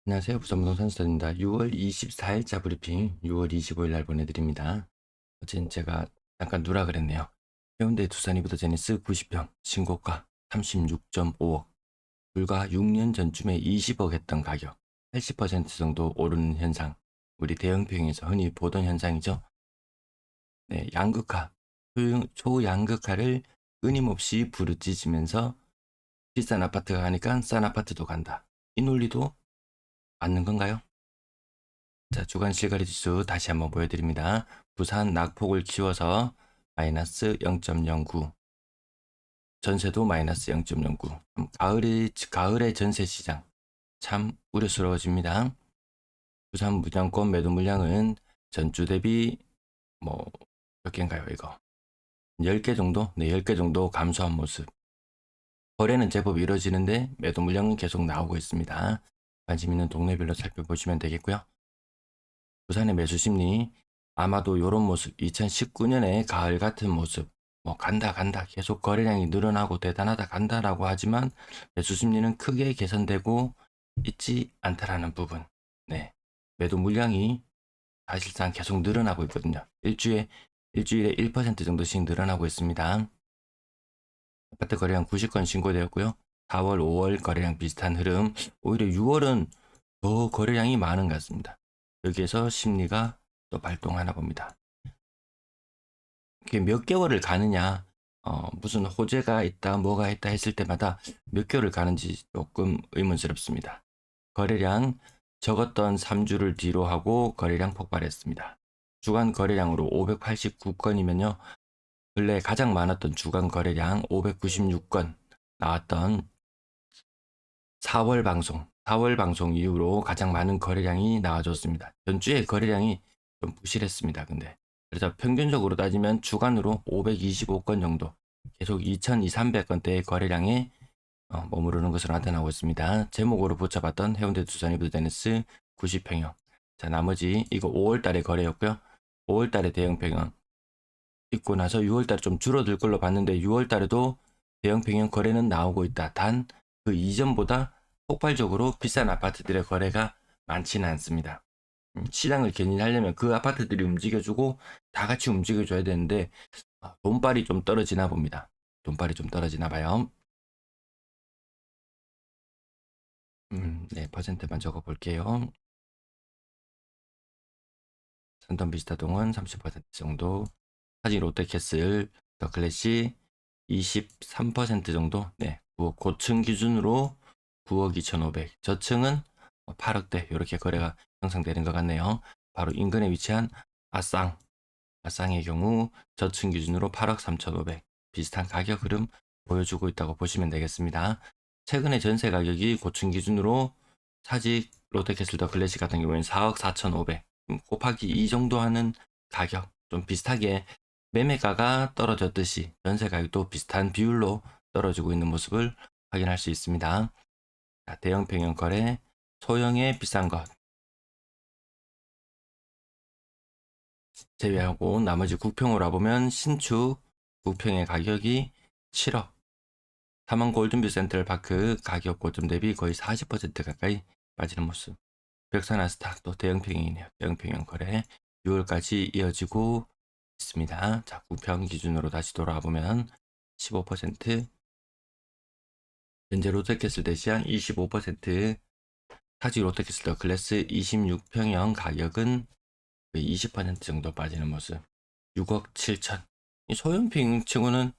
안녕하세요. 부산부동산 수단입니다. 6월 24일자 브리핑 6월 25일 날 보내드립니다. 어제는 제가 잠깐 누라 그랬네요. 해운대 두산 이브더 제니스 90평 신고가 36.5억, 불과 6년 전쯤에 20억 했던 가격 80% 정도 오르는 현상, 우리 대형평에서 흔히 보던 현상이죠. 네, 양극화, 초양극화를 끊임없이 부르짖으면서 비싼 아파트가 가니까 싼 아파트도 간다. 이 논리도 맞는 건가요? 자, 주간 실거래 지수 다시 한번 보여드립니다. 부산 낙폭을 키워서 마이너스 0.09, 전세도 마이너스 0.09. 가을의 전세 시장 참 우려스러워집니다. 부산 분양권 매도 물량은 전주 대비 몇 개인가요, 이거? 10개 정도? 네, 10개 정도 감소한 모습. 거래는 제법 이루어지는데 매도 물량은 계속 나오고 있습니다. 관심 있는 동네별로 살펴보시면 되겠고요. 부산의 매수 심리, 아마도 이런 모습, 2019년의 가을 같은 모습, 간다 계속 거래량이 늘어나고 대단하다 간다라고 하지만 매수 심리는 크게 개선되고 있지 않다라는 부분. 네, 매도 물량이 사실상 계속 늘어나고 있거든요. 일주일에 1% 정도씩 늘어나고 있습니다. 아파트 거래량 90건 신고되었고요. 4월, 5월 거래량 비슷한 흐름. 오히려 6월은 더 거래량이 많은 것 같습니다. 여기에서 심리가 또 발동하나 봅니다. 이게 몇 개월을 가느냐, 무슨 호재가 있다, 뭐가 있다 했을 때마다 몇 개월을 가는지 조금 의문스럽습니다. 거래량 적었던 3주를 뒤로 하고 거래량 폭발했습니다. 주간 거래량으로 589건이면요. 근래 가장 많았던 주간 거래량 596건 나왔던 4월 방송 이후로 가장 많은 거래량이 나와줬습니다. 전주에 거래량이 좀 부실했습니다. 근데 그래서 평균적으로 따지면 주간으로 525건 정도, 계속 2,200~300건대의 거래량에 머무르는 것으로 나타나고 있습니다. 제목으로 붙여봤던 해운대 두산 이브드테니스 90평형. 자, 나머지 이거 5월달에 거래였고요. 5월달에 대형평형 있고 나서 6월달에 좀 줄어들 걸로 봤는데 6월달에도 대형평형 거래는 나오고 있다. 단 그 이전보다 폭발적으로 비싼 아파트들의 거래가 많지는 않습니다. 시장을 견인하려면 그 아파트들이 움직여주고 다 같이 움직여줘야 되는데 돈발이 좀 떨어지나 봅니다. 돈발이 좀 떨어지나 봐요. 네, 퍼센트만 적어 볼게요. 산돈 비스타동은 30% 정도, 하진 롯데캐슬, 더 클래시 23% 정도, 네, 고층 기준으로 9억 2,500, 저층은 8억대 이렇게 거래가 형성되는 것 같네요. 바로 인근에 위치한 아쌍, 아쌍의 경우 저층 기준으로 8억 3,500, 비슷한 가격 흐름 보여주고 있다고 보시면 되겠습니다. 최근에 전세 가격이 고층 기준으로 사직 롯데캐슬 더 클래식 같은 경우에는 4억 4,500, 곱하기 2 정도 하는 가격, 좀 비슷하게 매매가가 떨어졌듯이 전세 가격도 비슷한 비율로 떨어지고 있는 모습을 확인할 수 있습니다. 대형 평형 거래, 소형의 비싼 것 제외하고 나머지 국평으로 와보면 신축 국평의 가격이 7억, 사만 골든뷰 센트럴파크 가격 고점 대비 거의 40% 가까이 빠지는 모습. 벽산아스타 또 대형평형이네요. 대형평형 거래 6월까지 이어지고 있습니다. 자, 국평 기준으로 다시 돌아와 보면 15%, 현재 롯데캐슬 대시양 25%, 타지 롯데캐슬 더 클래스 26평형 가격은 거의 20% 정도 빠지는 모습. 6억 7천. 이 소형평 치고는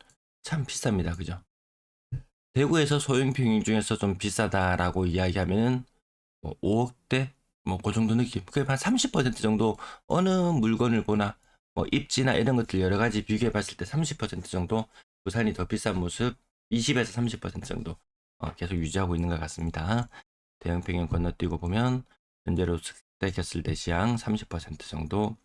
참 비쌉니다. 그죠? 대구에서 소형평 중에서 좀 비싸다라고 이야기하면은 5억대 그 정도 느낌. 그게 한 30% 정도, 어느 물건을 보나 입지나 이런 것들 여러 가지 비교해 봤을 때 30% 정도 부산이 더 비싼 모습, 20에서 30% 정도 계속 유지하고 있는 것 같습니다. 대형 평형 건너뛰고 보면 현재로 스택했을 때 시향 30% 정도,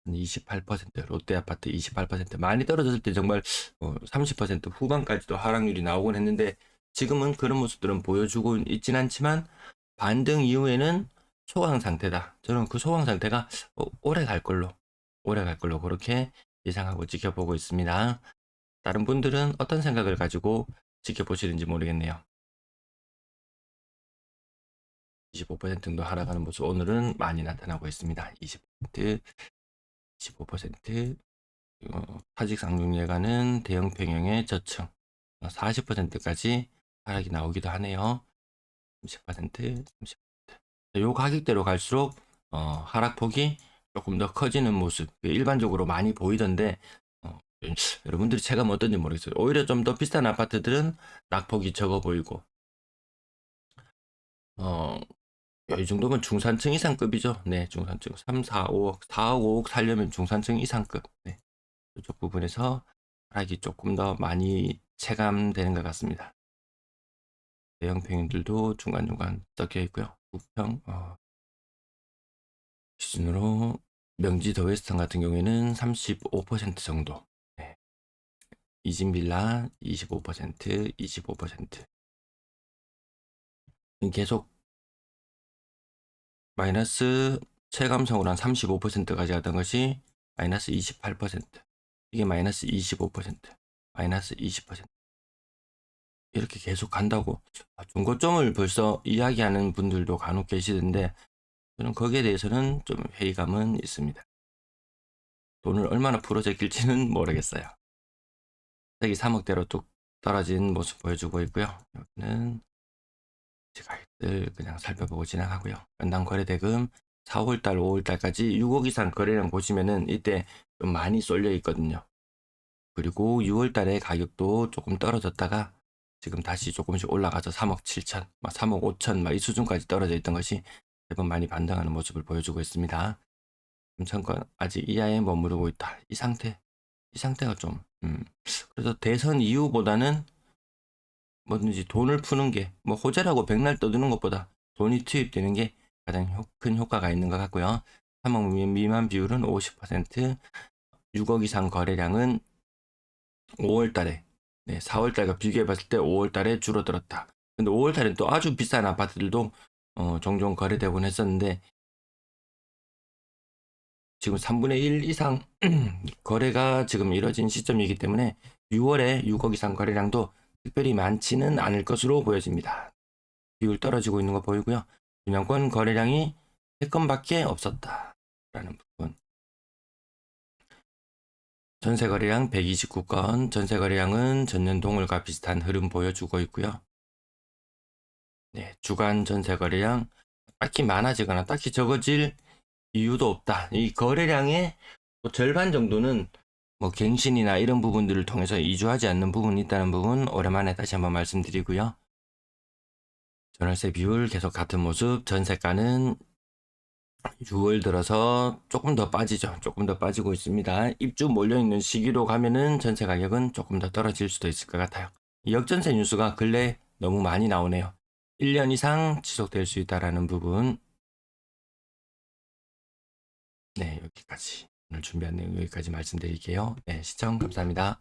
28%, 롯데아파트 28%, 많이 떨어졌을 때 정말 30% 후반까지도 하락률이 나오곤 했는데 지금은 그런 모습들은 보여주고 있진 않지만 반등 이후에는 소강 상태다. 저는 그 소강 상태가 오래 갈 걸로 그렇게 예상하고 지켜보고 있습니다. 다른 분들은 어떤 생각을 가지고 지켜보시는지 모르겠네요. 25% 정도 하락하는 모습 오늘은 많이 나타나고 있습니다. 20%, 15%, 사직 상중 예가는 대형 평형의 저층 40%까지 하락이 나오기도 하네요. 30%, 30%. 요 가격대로 갈수록 하락폭이 조금 더 커지는 모습 일반적으로 많이 보이던데 여러분들이 체감 어떤지 모르겠어요. 오히려 좀 더 비싼 아파트들은 낙폭이 적어 보이고 이 정도면 중산층 이상급이죠. 네, 중산층 3, 4, 5억, 4억, 5억 살려면 중산층 이상급. 네, 이쪽 부분에서 하락이 조금 더 많이 체감되는 것 같습니다. 대형 평형들도 중간중간 섞여 있고요. 우평 기준으로 명지 더 웨스턴 같은 경우에는 35% 정도. 네. 이진 빌라 25%, 25%. 계속 마이너스 체감성으로 한 35%까지 하던 것이 마이너스 28%. 이게 마이너스 25%, 마이너스 20%. 이렇게 계속 간다고 중고점을 벌써 이야기하는 분들도 간혹 계시던데 저는 거기에 대해서는 좀 회의감은 있습니다. 돈을 얼마나 풀어제낄지는 모르겠어요. 갑자기 3억대로 뚝 떨어진 모습 보여주고 있고요. 여기는 가격들 그냥 살펴보고 지나가고요. 연당 거래대금 4월달, 5월달까지 6억 이상 거래량 보시면은 이때 좀 많이 쏠려 있거든요. 그리고 6월달에 가격도 조금 떨어졌다가 지금 다시 조금씩 올라가서 3억 7천, 3억 5천 이 수준까지 떨어져 있던 것이 매번 많이 반등하는 모습을 보여주고 있습니다. 금천권 아직 이하에 머무르고 있다. 이 상태가 좀 그래서 대선 이후보다는 뭐든지 돈을 푸는 게 뭐 호재라고 백날 떠드는 것보다 돈이 투입되는 게 가장 큰 효과가 있는 것 같고요. 3억 미만 비율은 50%, 6억 이상 거래량은 5월 달에 4월 달과 비교해 봤을 때 5월 달에 줄어들었다. 근데 5월 달엔 또 아주 비싼 아파트들도 종종 거래되곤 했었는데 지금 3분의 1 이상 거래가 지금 이뤄진 시점이기 때문에 6월에 6억 이상 거래량도 특별히 많지는 않을 것으로 보여집니다. 비율 떨어지고 있는 거 보이고요. 분양권 거래량이 3건밖에 없었다라는 부분. 전세 거래량 129건, 전세 거래량은 전년 동월과 비슷한 흐름 보여주고 있고요. 네, 주간 전세 거래량 딱히 많아지거나 딱히 적어질 이유도 없다. 이 거래량의 절반 정도는 뭐 갱신이나 이런 부분들을 통해서 이주하지 않는 부분이 있다는 부분 오랜만에 다시 한번 말씀드리고요. 전월세 비율 계속 같은 모습, 전세가는 6월 들어서 조금 더 빠지죠. 조금 더 빠지고 있습니다. 입주 몰려있는 시기로 가면은 전세 가격은 조금 더 떨어질 수도 있을 것 같아요. 역전세 뉴스가 근래 너무 많이 나오네요. 1년 이상 지속될 수 있다라는 부분. 네, 여기까지. 오늘 준비한 내용 여기까지 말씀드릴게요. 네, 시청 감사합니다.